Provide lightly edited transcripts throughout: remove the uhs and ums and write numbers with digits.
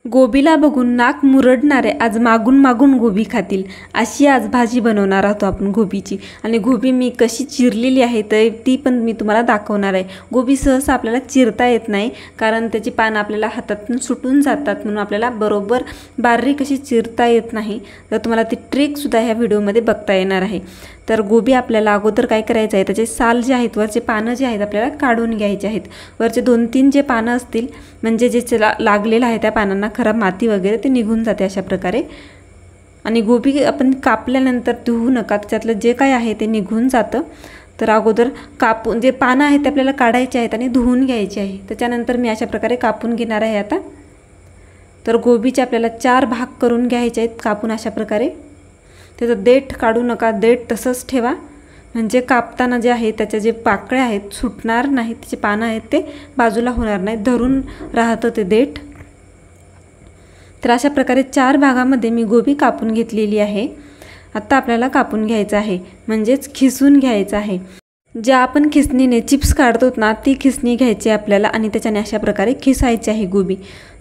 गोबीला बघून नाक मुरडणारे आज मागून मागून गोबी खातील अशी आज भाजी बनवणार आहोत आपण गोबीची। आणि गोबी मी कशी चिरलेली आहे तर ती पण मी तुम्हाला दाखवणार आहे। गोबी सहसा आपल्याला चिरता येत नाही कारण त्याची पानं आपल्याला हातातून सुटून जातात, म्हणून आपल्याला बरोबर बारीक अशी चिरता येत नाही। तर तुम्हाला ती ट्रिक सुद्धा ह्या व्हिडिओमध्ये बघता येणार आहे। तर गोबी आपल्याला अगोदर काय करायचं आहे, त्याचे साल जे आहेत, वरचे पानं जे आहेत आपल्याला काढून घ्यायचे आहेत। वरचे 2-3 जे पानं असतील म्हणजे जे लागलेलं आहे त्या पानांना खराब माती वगैरे ते निघून जाते अशा प्रकारे। आणि गोबी आपण कापल्यानंतर धुवू नका, त्याच्यातलं जे काय आहे ते निघून जातं। तर अगोदर कापून जे पानं आहेत ते आपल्याला काढायचे आहेत आणि धुवून घ्यायचे आहे। त्याच्यानंतर मी अशा प्रकारे कापून घेणार आहे आता। तर गोबीचे आपल्याला 4 भाग करून घ्यायचे आहेत कापून अशा प्रकारे। त्याचं देठ काढू नका, देठ तसंच ठेवा, म्हणजे कापताना जे आहे त्याचे जे पाकळ्या आहेत सुटणार नाहीत, त्याचे पानं आहेत ते बाजूला होणार नाहीत, धरून राहतं ते देठ। तर अशा प्रकारे 4 भागामध्ये मी गोबी कापून घेतलेली आहे। आता आपल्याला कापून घ्यायचं आहे, म्हणजेच खिसून घ्यायचं आहे। ज्या आपण खिसणीने चिप्स काढतो ना ती खिसणी घ्यायची आपल्याला आणि त्याच्याने अशा प्रकारे खिसायची आहे गोबी।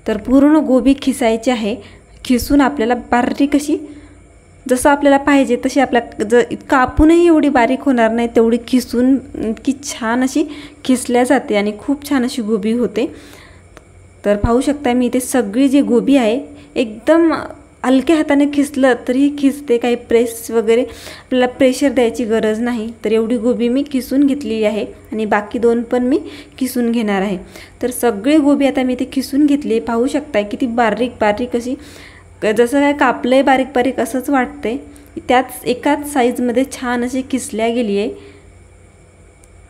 तर पूर्ण गोबी खिसायची आहे, खिसून आपल्याला बारीक अशी जसं आपल्याला पाहिजे तशी आपल्या कापूनही एवढी बारीक होणार नाही तेवढी खिसून इतकी छान अशी खिसल्या जाते आणि खूप छान अशी गोबी होते। तर पाहू शकता मी इथे सगळी जी गोबी आहे एकदम हलक्या हाताने खिसलं तरी खिसते, काही प्रेस वगैरे आपल्याला प्रेशर द्यायची गरज नाही। तर एवढी गोबी मी खिसून घेतलेली आहे आणि बाकी 2 पण मी खिसून घेणार आहे। तर सगळी गोबी आता मी इथे खिसून घेतली, पाहू शकता किती बारीक बारीक अशी, जसं काय कापलंय बारीक बारीक असंच वाटतंय। त्याच एकाच साईजमध्ये छान अशी खिसल्या गेली आहे।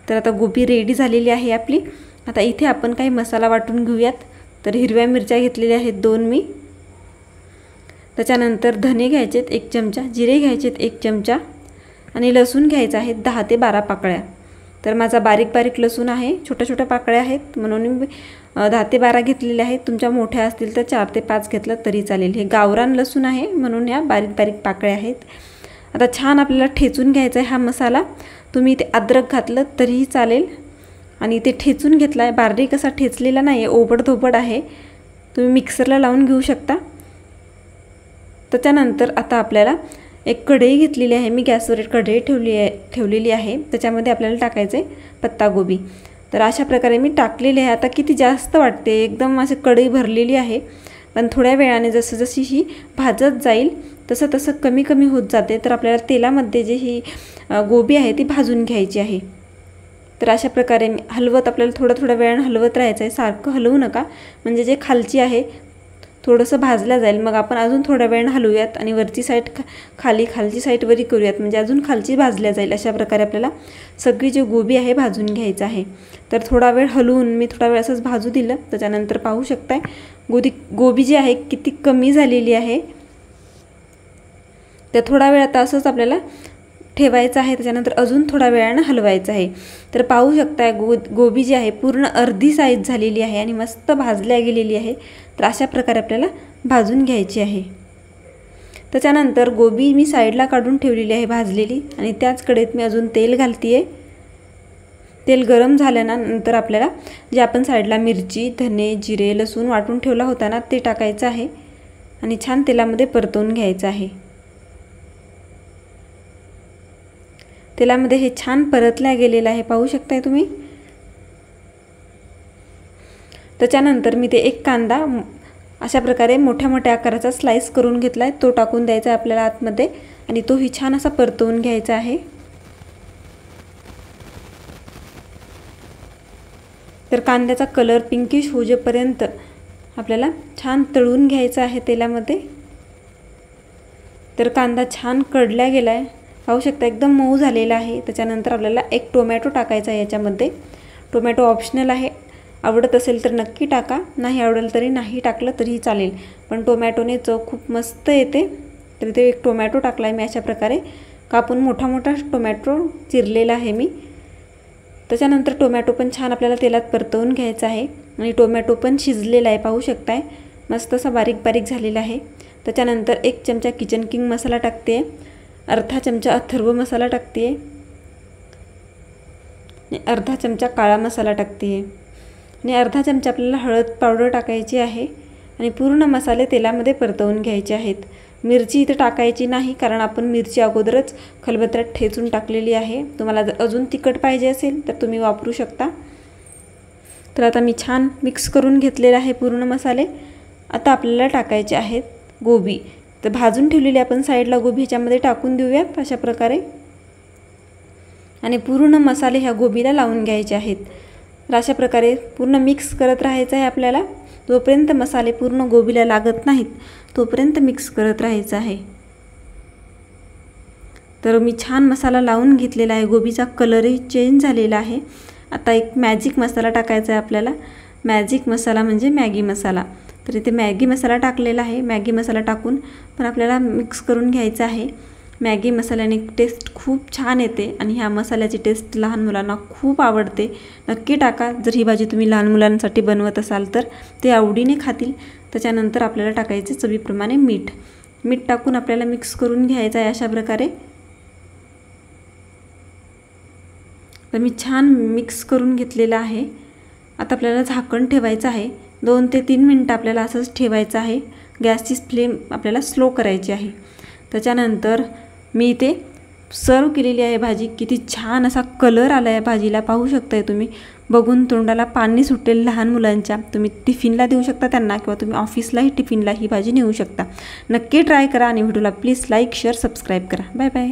तर आता गोबी रेडी झालेली आहे आपली। आता इथे आपण काही मसाला वाटून घेऊयात। तर हिरव्या मिरच्या घेतलेल्या आहेत 2 मी, त्याच्यानंतर धने घ्यायचेत 1 चमचा, जिरे घ्यायचेत 1 चमचा आणि लसूण घ्यायचा आहे 10 ते 12 पाकळ्या। तर माझा बारीक बारीक लसूण आहे, छोट्या छोट्या पाकळ्या आहेत म्हणून मी 10 ते 12 घेतलेले आहेत। तुमच्या मोठ्या असतील तर 4 ते 5 घेतलं तरी चालेल। हे गावरान लसूण आहे म्हणून या बारीक बारीक पाकळ्या आहेत। आता छान आपल्याला ठेचून घ्यायचा आहे हा मसाला। तुम्ही इथे अद्रक घातलं तरीही चालेल आणि इथे ठेचून घेतला आहे, बारीक असा ठेचलेला नाही आहे, ओबडधोबड आहे, तुम्ही मिक्सरला लावून घेऊ शकता। त्याच्यानंतर आता आपल्याला एक कढई घेतलेली आहे, मी गॅसवर एक कढई ठेवलेली आहे, त्याच्यामध्ये आपल्याला टाकायचं आहे पत्तागोबी। तर अशा प्रकारे मी टाकलेली आहे। आता किती जास्त वाटते, एकदम अशी कढई भरलेली आहे, पण थोड्या वेळाने जसं जशी ही भाजत जाईल तसं तसं कमी कमी होत जाते। तर आपल्याला तेलामध्ये जी ही गोबी आहे ती भाजून घ्यायची आहे। तर अशा प्रकारे मी हलवत, आपल्याला थोड्या वेळाने हलवत राहायचं आहे, सारखं हलवू नका, म्हणजे जे खालची आहे थोडंसं भाजलं जाईल। मग आपण अजून थोड्या वेळाने हलवूयात आणि वरची साईड खालची साईड वरी करूयात, म्हणजे अजून खालची भाजल्या जाईल। अशा प्रकारे आपल्याला सगळी जी गोबी आहे भाजून घ्यायचं आहे। तर थोडा वेळ हलवून मी थोडा वेळ असंच भाजू दिलं। त्याच्यानंतर पाहू शकताय गोबी जी आहे किती कमी झालेली आहे। तर थोडा वेळ आता असंच आपल्याला ठेवायचं आहे, त्याच्यानंतर अजून थोडा वेळानं हलवायचं आहे। तर पाहू शकताय गोबी जी आहे पूर्ण अर्धी साईज झालेली आहे आणि मस्त भाजल्या गेलेली आहे। तर अशा प्रकारे आपल्याला भाजून घ्यायची आहे। त्याच्यानंतर गोबी मी साईडला काढून ठेवलेली आहे भाजलेली आणि त्याच कढईत मी अजून तेल घालते। तेल गरम झाल्यानंतर आपल्याला जे आपण साईडला मिरची, धने, जिरे, लसूण वाटून ठेवला होता ना ते टाकायचं आहे आणि छान तेलामध्ये परतवून घ्यायचं आहे। तेलामध्ये हे छान परतल्या गेलेलं आहे, पाहू शकताय तुम्ही। त्याच्यानंतर मी ते एक कांदा अशा प्रकारे मोठ्या मोठ्या आकाराचा स्लाइस करून घेतलाय, तो टाकून द्यायचा आपल्याला आतमध्ये आणि तोही छान असा परतवून घ्यायचा आहे। तर कांद्याचा कलर पिंकिश होजेपर्यंत आपल्याला छान तळून घ्यायचा आहे तेलामध्ये। तर कांदा छान कढला गेला आहे, पाहू शकता एकदम मऊ झालेला आहे। त्याच्यानंतर आपल्याला एक टोमॅटो टाकायचा आहे याच्यामध्ये। टोमॅटो ऑप्शनल आहे, आवडत असेल तर नक्की टाका, नाही आवडेल तरी नाही टाकलं तरीही चालेल, पण टोमॅटोने चव खूप मस्त येते। तर इथे एक टोमॅटो टाकला आहे मी अशा प्रकारे कापून, मोठा मोठा टोमॅटो चिरलेला आहे मी। त्याच्यानंतर टोमॅटो पण छान आपल्याला तेलात परतवून घ्यायचा आहे आणि टोमॅटो पण शिजलेला आहे, पाहू शकताय मस्त असा बारीक बारीक झालेला आहे। त्याच्यानंतर 1 चमचा किचन किंग मसाला टाकते, अर्धा चमचा अथर्व मसाला टाकते आणि अर्धा चमचा काळा मसाला टाकते आणि अर्धा चमचा आपल्याला हळद पावडर टाकायची आहे आणि पूर्ण मसाले तेलामध्ये परतवून घ्यायचे आहेत. मिरची इथे टाकायची नाही, कारण आपण मिरची अगोदरच खलबत्त्यात ठेचून टाकलेली आहे. तुम्हाला जर अजून तिखट पाहिजे असेल तर तुम्ही वापरू शकता. तर आता मी छान मिक्स करून घेतलेले आहे पूर्ण मसाले. आता आपल्याला टाकायचे आहेत गोबी. तर भाजून ठेवलेली आपण साईडला गोबी ह्याच्यामध्ये टाकून देऊयात अशा प्रकारे. आणि पूर्ण मसाले ह्या गोबीला लावून घ्यायचे आहेत. तर अशा प्रकारे पूर्ण मिक्स करत राहायचं आहे आपल्याला. जोपर्यंत मसाले पूर्ण गोबीला लागत नाहीत तोपर्यंत मिक्स करत राहायचं आहे. तर मी छान मसाला लावून घेतलेला आहे. गोबीचा कलरही चेंज झालेला आहे. आता एक मॅजिक मसाला टाकायचा आहे आपल्याला. मॅजिक मसाला म्हणजे मॅगी मसाला. तर इथे मॅगी मसाला टाकलेला आहे. मॅगी मसाला टाकून पण आपल्याला मिक्स करून घ्यायचं आहे. मॅगी मसाल्याने टेस्ट खूप छान येते आणि ह्या मसाल्याची टेस्ट लहान मुलांना खूप आवडते. नक्की टाका. जर ही भाजी तुम्ही लहान मुलांसाठी बनवत असाल तर ते आवडीने खातील. त्याच्यानंतर आपल्याला टाकायचे चवीप्रमाणे मीठ. मीठ टाकून आपल्याला मिक्स करून घ्यायचं आहे अशा प्रकारे. तर मी छान मिक्स करून घेतलेलं आहे. आता आपल्याला झाकण ठेवायचं आहे. 2 ते 3 मिनटं आपल्याला असंच ठेवायचं आहे. गॅसची फ्लेम आपल्याला स्लो करायची आहे. त्याच्यानंतर मी इथे सर्व केलेली आहे भाजी. किती छान असा कलर आला आहे भाजीला, पाहू शकताय तुम्ही. बघून तोंडाला पाणी सुटेल लहान मुलांच्या. तुम्ही टिफिनला देऊ शकता त्यांना, किंवा तुम्ही ऑफिसलाही टिफिनला ही भाजी नेऊ शकता. नक्की ट्राय करा आणि व्हिडिओला प्लीज लाईक, शेअर, सबस्क्राईब करा. Bye bye.